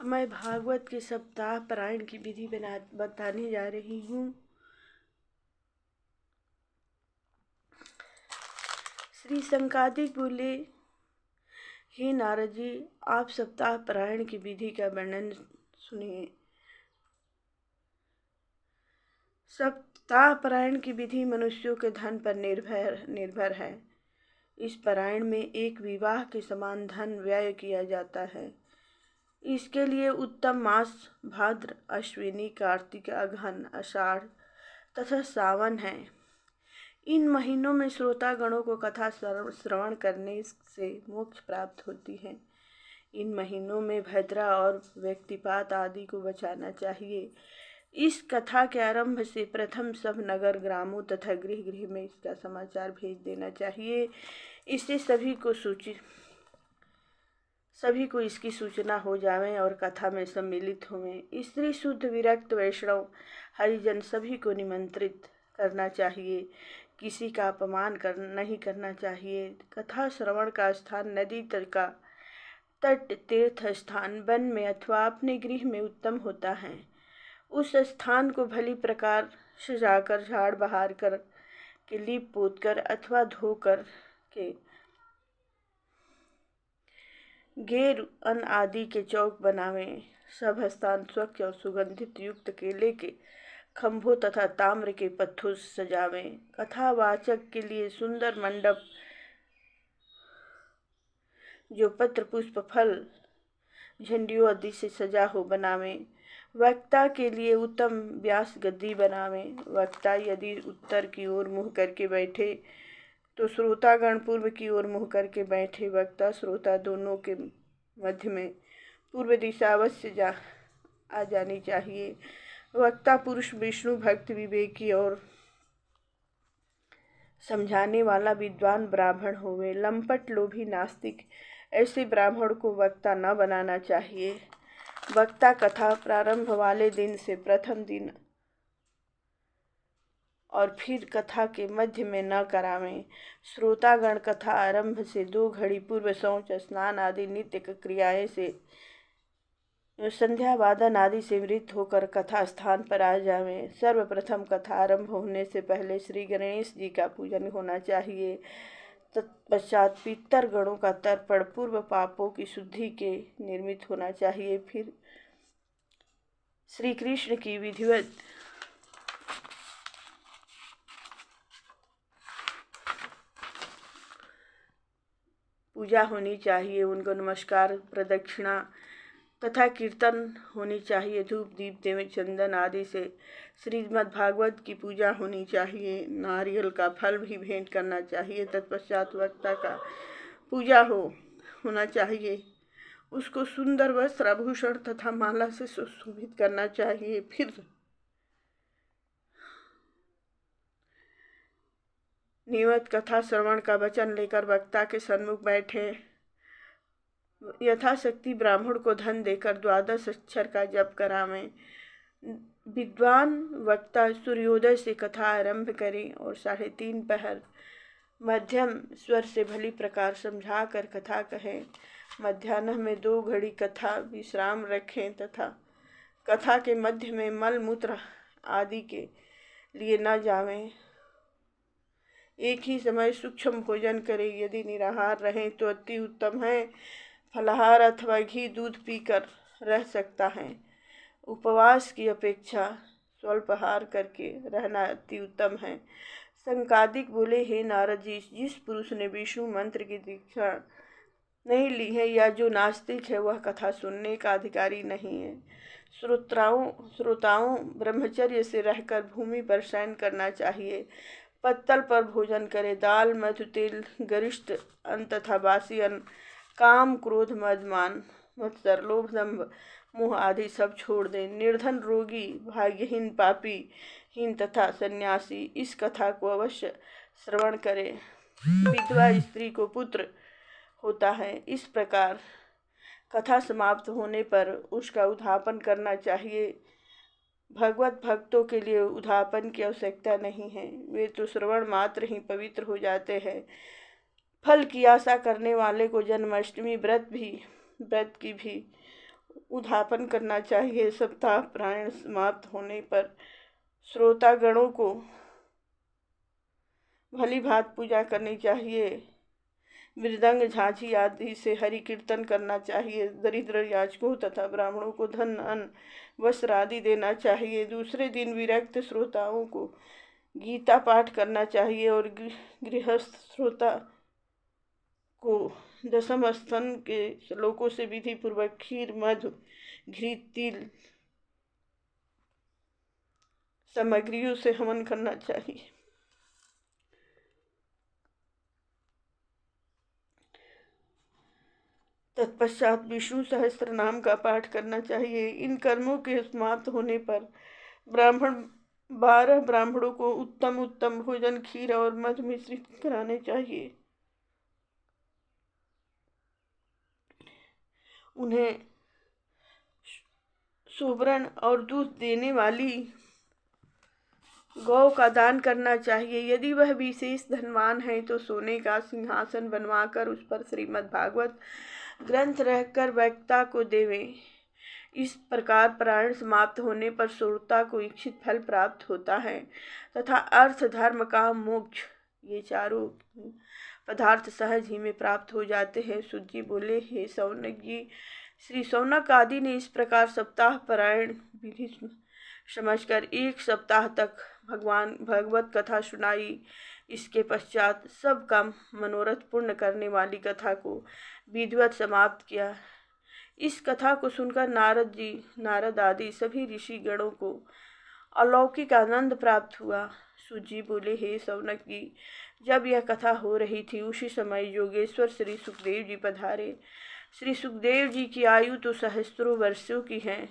मैं भागवत के सप्ताह पारायण की विधि बताने जा रही हूँ। श्री संकादिक बोले, हे नारद जी, आप सप्ताह पारायण की विधि का वर्णन सुनिए। सप्ताह पारायण की विधि मनुष्यों के धन पर निर्भर है। इस पारायण में एक विवाह के समान धन व्यय किया जाता है। इसके लिए उत्तम मास भाद्र, अश्विनी, कार्तिक, अगहन, आषाढ़ तथा सावन है। इन महीनों में श्रोतागणों को कथा श्रवण करने से मोक्ष प्राप्त होती है। इन महीनों में भद्रा और व्यक्तिपात आदि को बचाना चाहिए। इस कथा के आरंभ से प्रथम सब नगर, ग्रामों तथा गृह गृह में इसका समाचार भेज देना चाहिए। इससे सभी को इसकी सूचना हो जावे और कथा में सम्मिलित होवें। स्त्री, शुद्ध, विरक्त, वैष्णव, हरिजन सभी को निमंत्रित करना चाहिए। किसी का अपमान नहीं करना चाहिए। कथा श्रवण का स्थान नदी का तट, तीर्थ स्थान, वन में अथवा अपने गृह में उत्तम होता है। उस स्थान को भली प्रकार सजाकर, झाड़ बहार कर के, लीप पोत कर अथवा धोकर के घेर अन्न आदि के चौक बनावें। सब स्थान स्वच्छ और सुगंधित युक्त केले के खंभों तथा ताम्र के पत्थरों से सजावें। कथावाचक के लिए सुंदर मंडप जो पत्र, पुष्प, फल, झंडियों आदि से सजा हो बनावें। वक्ता के लिए उत्तम व्यास गद्दी बनावें। वक्ता यदि उत्तर की ओर मुँह करके बैठे तो श्रोतागण पूर्व की ओर मुँह करके बैठे। वक्ता श्रोता दोनों के मध्य में पूर्व दिशा अवश्य आ जानी चाहिए। वक्ता पुरुष विष्णु भक्त, विवेकी और समझाने वाला विद्वान ब्राह्मण होवे। लंपट, लोभी, नास्तिक ऐसे ब्राह्मण को वक्ता न बनाना चाहिए। वक्ता कथा प्रारंभ वाले दिन से प्रथम दिन और फिर कथा के मध्य में न करावें। श्रोतागण कथा आरंभ से 2 घड़ी पूर्व शौच, स्नान आदि नित्य क्रियाएं से, संध्या वादन आदि से वृत होकर कथा स्थान पर आ जावें। सर्वप्रथम कथा आरंभ होने से पहले श्री गणेश जी का पूजन होना चाहिए। तत्पश्चात पितर गणों का तर्पण पूर्व पापों की शुद्धि के निर्मित होना चाहिए। फिर श्री कृष्ण की विधिवत पूजा होनी चाहिए। उनको नमस्कार, प्रदक्षिणा तथा कीर्तन होनी चाहिए। धूप, दीप, देव, चंदन आदि से श्रीमद् भागवत की पूजा होनी चाहिए। नारियल का फल भी भेंट करना चाहिए। तत्पश्चात वक्ता का पूजा होना चाहिए। उसको सुंदर वस्त्र, आभूषण तथा माला से सुशोभित करना चाहिए। फिर नियमित कथा श्रवण का वचन लेकर वक्ता के सन्मुख बैठे। यथाशक्ति ब्राह्मण को धन देकर 12 अक्षर का जप करावें। विद्वान वक्ता सूर्योदय से कथा आरंभ करें और 3:30 पहर मध्यम स्वर से भली प्रकार समझा कर कथा कहें। मध्याह्न में 2 घड़ी कथा विश्राम रखें तथा कथा के मध्य में मल मूत्र आदि के लिए न जावें। एक ही समय सूक्ष्म भोजन करें। यदि निराहार रहें तो अति उत्तम है। फलाहार अथवा घी, दूध पीकर रह सकता है। उपवास की अपेक्षा स्वल्पाहार करके रहना अति उत्तम है। संकादिक बोले, हे नारद जी, जिस पुरुष ने विष्णु मंत्र की दीक्षा नहीं ली है या जो नास्तिक है वह कथा सुनने का अधिकारी नहीं है। श्रोताओं ब्रह्मचर्य से रहकर भूमि पर शयन करना चाहिए। पत्तल पर भोजन करें। दाल, मधु, तेल, गरिष्ठ अन्न तथा बासी अन्न, काम, क्रोध, मद, मान, मत्सर, लोभ, दंभ, मोह आदि सब छोड़ दें। निर्धन, रोगी, भाग्यहीन, पापी, हीन तथा सन्यासी इस कथा को अवश्य श्रवण करें। विधवा स्त्री को पुत्र होता है। इस प्रकार कथा समाप्त होने पर उसका उद्यापन करना चाहिए। भगवत भक्तों के लिए उद्यापन की आवश्यकता नहीं है। वे तो श्रवण मात्र ही पवित्र हो जाते हैं। फल की आशा करने वाले को जन्माष्टमी व्रत की भी उद्यापन करना चाहिए। सप्ताह पारायण समाप्त होने पर श्रोतागणों को भली भांति पूजा करनी चाहिए। मृदंग, झांझी आदि से हरि कीर्तन करना चाहिए। दरिद्र याचकों तथा ब्राह्मणों को धन, अन्न, वस्त्र आदि देना चाहिए। दूसरे दिन विरक्त श्रोताओं को गीता पाठ करना चाहिए और गृहस्थ श्रोता को दशम स्तन के श्लोकों से विधि पूर्वक खीर, मधु, घी, तिल सामग्रियों से हवन करना चाहिए। तत्पश्चात विष्णु सहस्त्र नाम का पाठ करना चाहिए। इन कर्मों के समाप्त होने पर 12 ब्राह्मणों को उत्तम उत्तम भोजन, खीर और मध मिश्रित कराने चाहिए। उन्हें सुवर्ण और दूध देने वाली गौ का दान करना चाहिए। यदि वह विशेष धनवान है तो सोने का सिंहासन बनवाकर उस पर श्रीमद् भागवत ग्रंथ रखकर वक्ता को देवें। इस प्रकार पारायण समाप्त होने पर श्रोता को इच्छित फल प्राप्त होता है तथा अर्थ, धर्म, काम, मोक्ष ये चारों पदार्थ सहज ही में प्राप्त हो जाते हैं। सूत जी बोले, हे शौनक जी, श्री शौनक आदि ने इस प्रकार सप्ताह पारायण विधि समझकर 1 सप्ताह तक भगवान भगवत कथा सुनाई। इसके पश्चात सब काम मनोरथ पूर्ण करने वाली कथा को विधिवत समाप्त किया। इस कथा को सुनकर नारद आदि सभी ऋषि गणों को अलौकिक आनंद प्राप्त हुआ। सूत जी बोले, हे शौनक जी, जब यह कथा हो रही थी उसी समय योगेश्वर श्री सुखदेव जी पधारे। श्री सुखदेव जी की आयु तो सहस्त्रों वर्षों की है,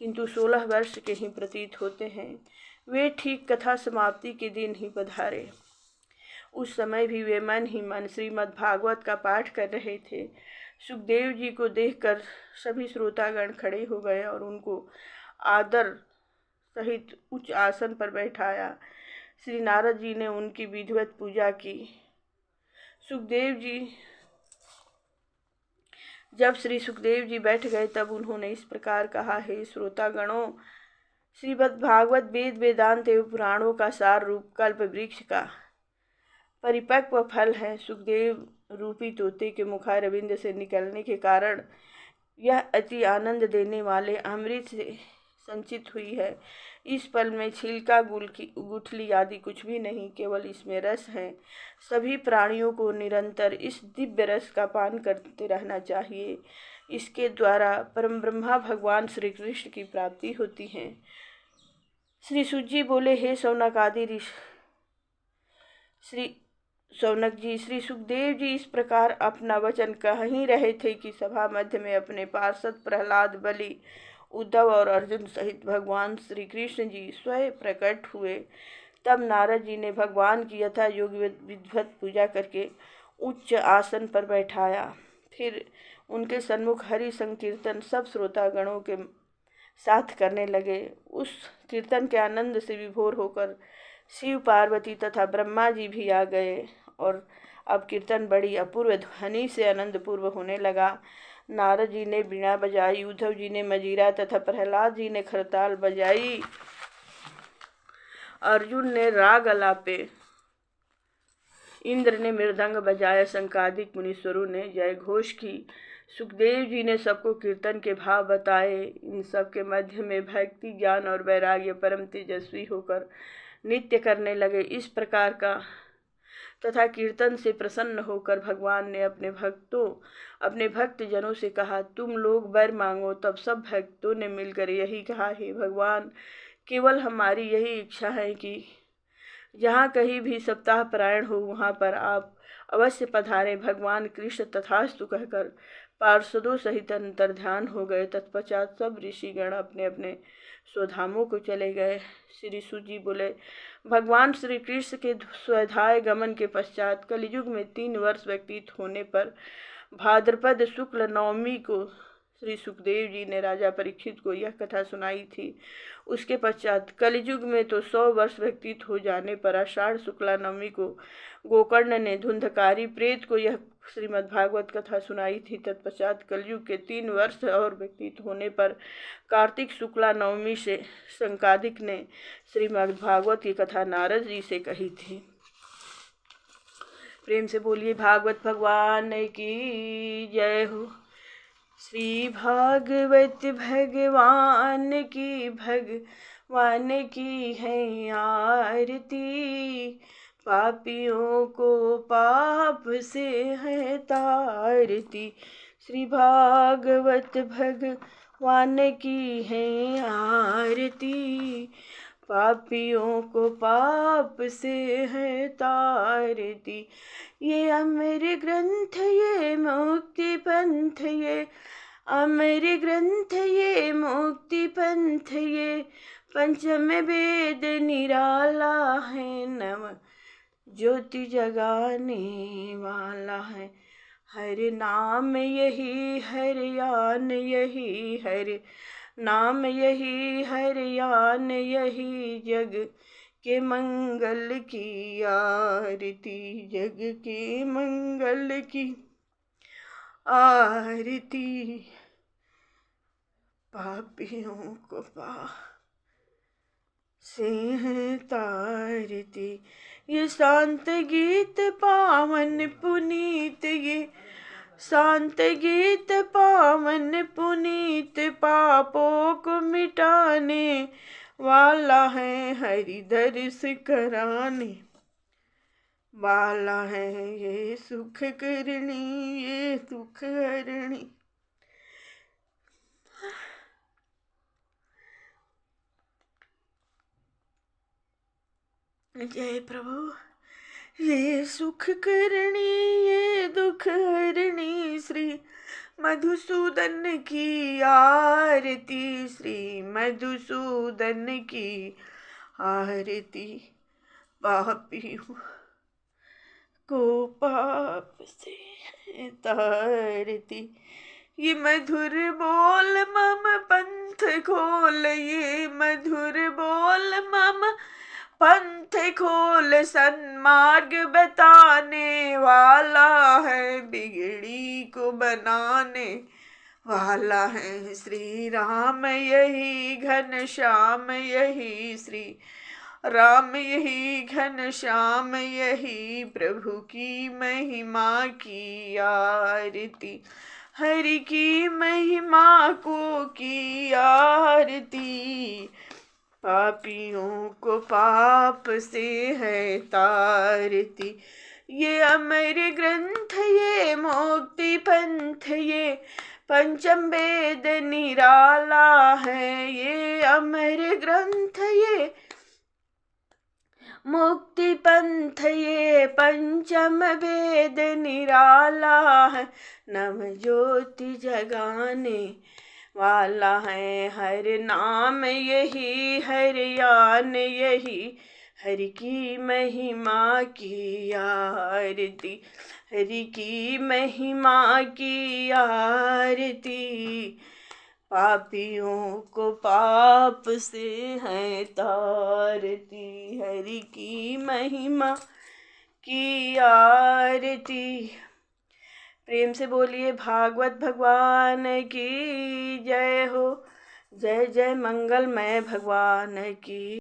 किंतु 16 वर्ष के ही प्रतीत होते हैं। वे ठीक कथा समाप्ति के दिन ही पधारे। उस समय भी वे मन ही मन श्रीमद् भागवत का पाठ कर रहे थे। सुखदेव जी को देखकर सभी श्रोतागण खड़े हो गए और उनको आदर सहित उच्च आसन पर बैठाया। श्री नारद जी ने उनकी विधिवत पूजा की। जब श्री सुखदेव जी बैठ गए तब उन्होंने इस प्रकार कहा, हे श्रोतागणों, श्रीमद् भागवत वेद, वेदांत एवं पुराणों का सार रूप कल्प वृक्ष का परिपक्व फल है। सुखदेव रूपी तोते के मुखारविंद से निकलने के कारण यह अति आनंद देने वाले अमृत से संचित हुई है। इस फल में छिलका, गुठली आदि कुछ भी नहीं, केवल इसमें रस है। सभी प्राणियों को निरंतर इस दिव्य रस का पान करते रहना चाहिए। इसके द्वारा परम ब्रह्मा भगवान श्री कृष्ण की प्राप्ति होती है। श्री सूत जी बोले, हे शौनक आदि शौनक जी, श्री सुखदेव जी इस प्रकार अपना वचन कह ही रहे थे कि सभा मध्य में अपने पार्षद प्रहलाद, बलि, उद्धव और अर्जुन सहित भगवान श्री कृष्ण जी स्वयं प्रकट हुए। तब नारद जी ने भगवान की यथा योग विधिवत पूजा करके उच्च आसन पर बैठाया। फिर उनके सन्मुख हरि संकीर्तन सब श्रोतागणों के साथ करने लगे। उस कीर्तन के आनंद से विभोर होकर शिव, पार्वती तथा ब्रह्मा जी भी आ गए और अब कीर्तन बड़ी अपूर्व ध्वनि से आनंदपूर्व होने लगा। नारद जी ने बीणा बजाई, उद्धव जी ने मजीरा तथा प्रहलाद जी ने खरताल बजाई, अर्जुन ने राग अलापे, इंद्र ने मृदंग बजाया, शंकादिक मुनीश्वरों ने जय घोष की। सुखदेव जी ने सबको कीर्तन के भाव बताए। इन सब के मध्य में भक्ति, ज्ञान और वैराग्य परम तेजस्वी होकर नित्य करने लगे। इस प्रकार का तथा कीर्तन से प्रसन्न होकर भगवान ने अपने भक्त जनों से कहा, तुम लोग वर मांगो। तब सब भक्तों ने मिलकर यही कहा, हे भगवान, केवल हमारी यही इच्छा है कि जहाँ कहीं भी सप्ताह पारायण हो वहाँ पर आप अवश्य पधारे। भगवान कृष्ण तथास्तु कहकर पार्षदों सहित अंतर्ध्यान हो गए। तत्पश्चात सब ऋषिगण अपने अपने स्वधामों को चले गए। श्री सूत जी बोले, भगवान श्री कृष्ण के स्वधाय गमन के पश्चात कलयुग में 3 वर्ष व्यतीत होने पर भाद्रपद शुक्ल नवमी को श्री सुखदेव जी ने राजा परीक्षित को यह कथा सुनाई थी। उसके पश्चात कलयुग में तो 100 वर्ष व्यतीत हो जाने पर आषाढ़ शुक्ला नवमी को गोकर्ण ने धुंधकारी प्रेत को यह श्रीमद् भागवत कथा सुनाई थी। तत्पश्चात कलयुग के 3 वर्ष और व्यतीत होने पर कार्तिक शुक्ला नवमी से शंकादिक ने श्रीमद् भागवत की कथा नारद जी से कही थी। प्रेम से बोलिए भागवत भगवान की जय हो। श्री भागवत भगवान की है आरती, पापियों को पाप से है तारती। श्री भागवत भगवान की है आरती, पापियों को पाप से है तारती। ये अमर ग्रंथ ये मुक्ति पंथ, ये अमर ग्रंथ ये मुक्ति पंथ, ये पंचम वेद निराला है, नव ज्योति जगाने वाला है। हर नाम यही हर यान यही, हर नाम यही हर यान यही, जग के मंगल की आरती, जग के मंगल की आरती। पापियों को पाप से है तारती। ये शांत गीत पावन पुनीत, ये शांत गीत पावन पुनीत, पापों को मिटाने वाला है, हरि दर्श कराने वाला है। ये सुख करणी ये दुख हरणी। जय प्रभु। ये सुख करणी ये दुख हरणी, श्री मधुसूदन की आरती, श्री मधुसूदन की आरती। पापियों को पाप से तारती। ये मधुर बोल मम पंथ खोल, ये मधुर बोल मम पंथ खोल, सन्मार्ग बताने वाला है, बिगड़ी को बनाने वाला है। श्री राम यही घनश्याम यही, श्री राम यही घनश्याम यही, प्रभु की महिमा की आरती, हरि की महिमा को की आरती। पापियों को पाप से है तारती। ये अमर ग्रंथ ये मुक्ति पंथ, ये पंचम वेद निराला है। ये अमर ग्रंथ ये मुक्ति पंथ, ये पंचम वेद निराला है, नव ज्योति जगाने वाला है। हर नाम यही हर यान यही, हरि की महिमा की आरती, हरि की महिमा की आरती। पापियों को पाप से है तारती, हरि की महिमा की आरती। प्रेम से बोलिए भागवत भगवान की जय हो। जय जय मंगलमय भगवान की।